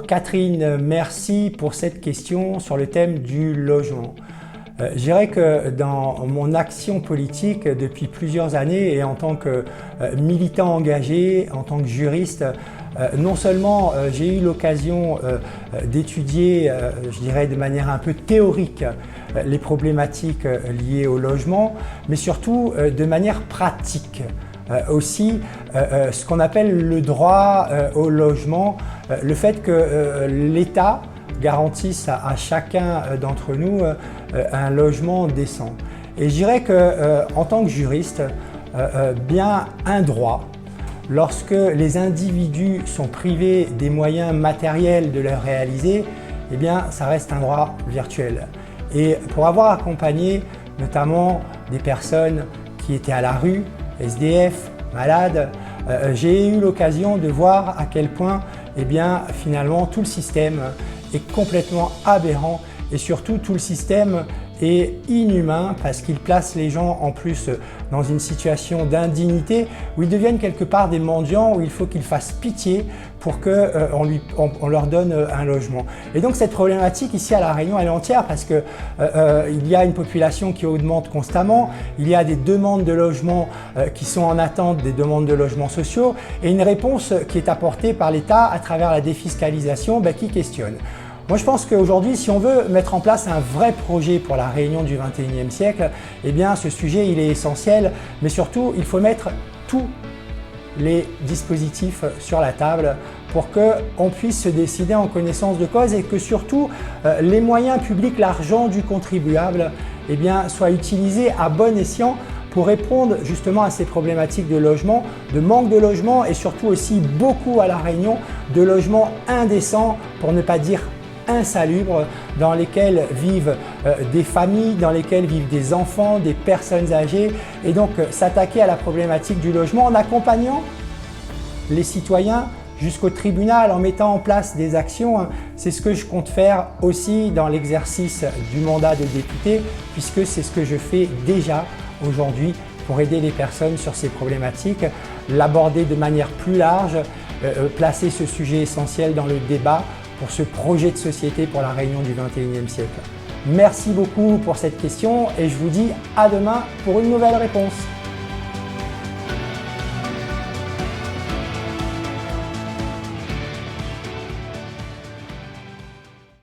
Bonjour Catherine, merci pour cette question sur le thème du logement. Je dirais que dans mon action politique depuis plusieurs années et en tant que militant engagé, en tant que juriste, non seulement j'ai eu l'occasion d'étudier, je dirais de manière un peu théorique, les problématiques liées au logement, mais surtout de manière pratique. Aussi ce qu'on appelle le droit au logement, le fait que l'État garantisse à chacun d'entre nous un logement décent. Et je dirais qu'en tant que juriste, bien un droit, lorsque les individus sont privés des moyens matériels de le réaliser, eh bien ça reste un droit virtuel. Et pour avoir accompagné notamment des personnes qui étaient à la rue, SDF, malades, j'ai eu l'occasion de voir à quel point finalement tout le système est complètement aberrant et surtout tout le système est inhumain parce qu'il place les gens en plus dans une situation d'indignité où ils deviennent quelque part des mendiants, où il faut qu'ils fassent pitié pour qu'on leur donne un logement. Et donc cette problématique ici à La Réunion elle est entière parce que il y a une population qui augmente constamment, il y a des demandes de logement qui sont en attente des demandes de logements sociaux et une réponse qui est apportée par l'État à travers la défiscalisation qui questionne. Moi je pense qu'aujourd'hui, si on veut mettre en place un vrai projet pour la Réunion du XXIe siècle, eh bien ce sujet il est essentiel, mais surtout il faut mettre tous les dispositifs sur la table pour qu'on puisse se décider en connaissance de cause et que surtout les moyens publics, l'argent du contribuable, soient utilisés à bon escient pour répondre justement à ces problématiques de logement, de manque de logement et surtout aussi beaucoup à La Réunion de logements indécents, pour ne pas dire insalubres, dans lesquels vivent des familles, dans lesquels vivent des enfants, des personnes âgées, et donc s'attaquer à la problématique du logement en accompagnant les citoyens jusqu'au tribunal, en mettant en place des actions. C'est ce que je compte faire aussi dans l'exercice du mandat de député, puisque c'est ce que je fais déjà aujourd'hui pour aider les personnes sur ces problématiques, l'aborder de manière plus large, placer ce sujet essentiel dans le débat pour ce projet de société pour la Réunion du XXIe siècle. Merci beaucoup pour cette question et je vous dis à demain pour une nouvelle réponse.